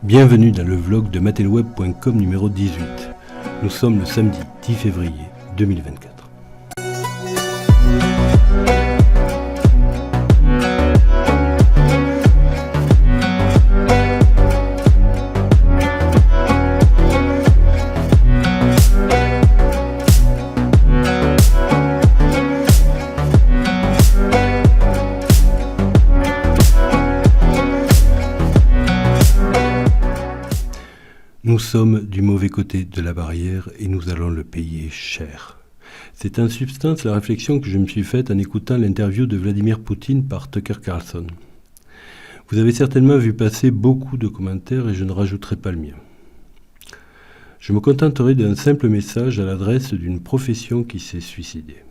Bienvenue dans le vlog de matelweb.com numéro 18. Nous sommes le samedi 10 février 2024. Nous sommes du mauvais côté de la barrière et nous allons le payer cher. C'est en substance la réflexion que je me suis faite en écoutant l'interview de Vladimir Poutine par Tucker Carlson. Vous avez certainement vu passer beaucoup de commentaires et je ne rajouterai pas le mien. Je me contenterai d'un simple message à l'adresse d'une profession qui s'est suicidée.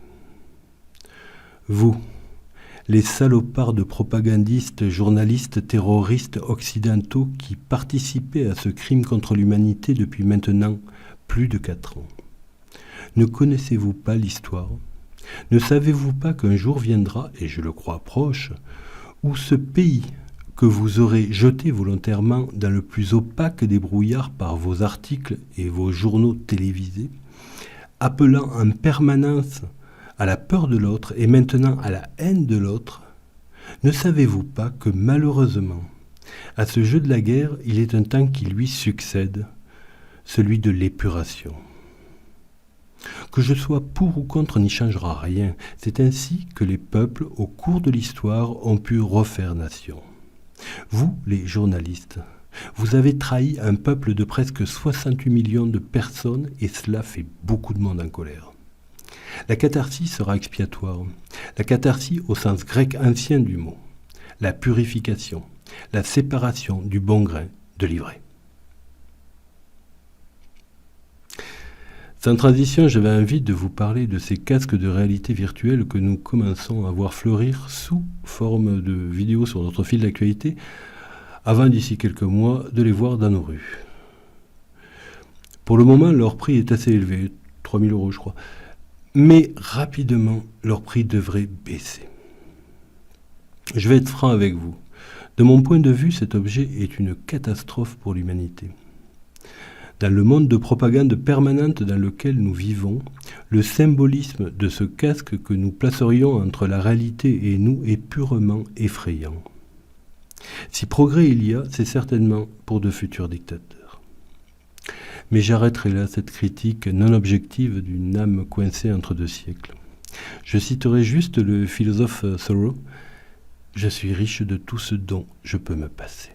Vous, les salopards de propagandistes, journalistes, terroristes occidentaux qui participaient à ce crime contre l'humanité depuis maintenant plus de 4 ans. Ne connaissez-vous pas l'histoire ? Ne savez-vous pas qu'un jour viendra, et je le crois proche, où ce pays que vous aurez jeté volontairement dans le plus opaque des brouillards par vos articles et vos journaux télévisés, appelant en permanence à la peur de l'autre et maintenant à la haine de l'autre, ne savez-vous pas que malheureusement, à ce jeu de la guerre, il est un temps qui lui succède, celui de l'épuration. Que je sois pour ou contre n'y changera rien, c'est ainsi que les peuples, au cours de l'histoire, ont pu refaire nation. Vous, les journalistes, vous avez trahi un peuple de presque 68 millions de personnes et cela fait beaucoup de monde en colère. La catharsis sera expiatoire. La catharsis au sens grec ancien du mot. La purification, la séparation du bon grain de l'ivraie. Sans transition, j'avais envie de vous parler de ces casques de réalité virtuelle que nous commençons à voir fleurir sous forme de vidéos sur notre fil d'actualité, avant d'ici quelques mois de les voir dans nos rues. Pour le moment, leur prix est assez élevé, 3 000 € je crois. Mais rapidement, leur prix devrait baisser. Je vais être franc avec vous. De mon point de vue, cet objet est une catastrophe pour l'humanité. Dans le monde de propagande permanente dans lequel nous vivons, le symbolisme de ce casque que nous placerions entre la réalité et nous est purement effrayant. Si progrès il y a, c'est certainement pour de futurs dictateurs. Mais j'arrêterai là cette critique non objective d'une âme coincée entre 2 siècles. Je citerai juste le philosophe Thoreau. « Je suis riche de tout ce dont je peux me passer. »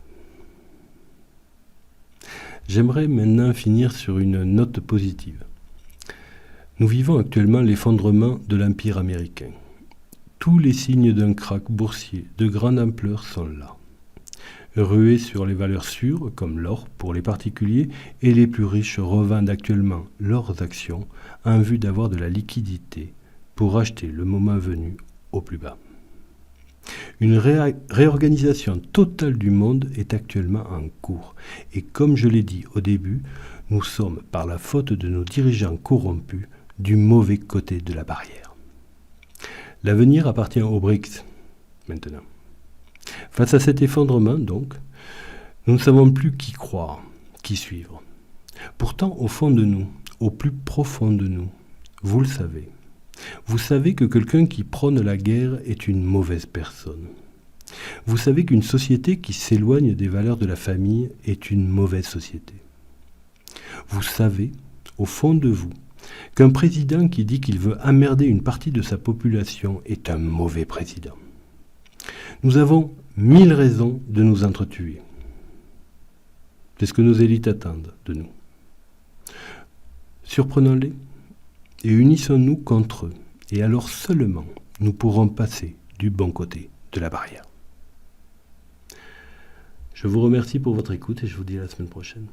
J'aimerais maintenant finir sur une note positive. Nous vivons actuellement l'effondrement de l'Empire américain. Tous les signes d'un krach boursier de grande ampleur sont là. Rués sur les valeurs sûres, comme l'or pour les particuliers, et les plus riches revendent actuellement leurs actions en vue d'avoir de la liquidité pour acheter le moment venu au plus bas. Une réorganisation totale du monde est actuellement en cours. Et comme je l'ai dit au début, nous sommes, par la faute de nos dirigeants corrompus, du mauvais côté de la barrière. L'avenir appartient aux BRICS, maintenant. Face à cet effondrement, donc, nous ne savons plus qui croire, qui suivre. Pourtant, au fond de nous, au plus profond de nous, vous le savez. Vous savez que quelqu'un qui prône la guerre est une mauvaise personne. Vous savez qu'une société qui s'éloigne des valeurs de la famille est une mauvaise société. Vous savez, au fond de vous, qu'un président qui dit qu'il veut emmerder une partie de sa population est un mauvais président. Nous avons 1000 raisons de nous entretuer. C'est ce que nos élites attendent de nous. Surprenons-les et unissons-nous contre eux. Et alors seulement nous pourrons passer du bon côté de la barrière. Je vous remercie pour votre écoute et je vous dis à la semaine prochaine.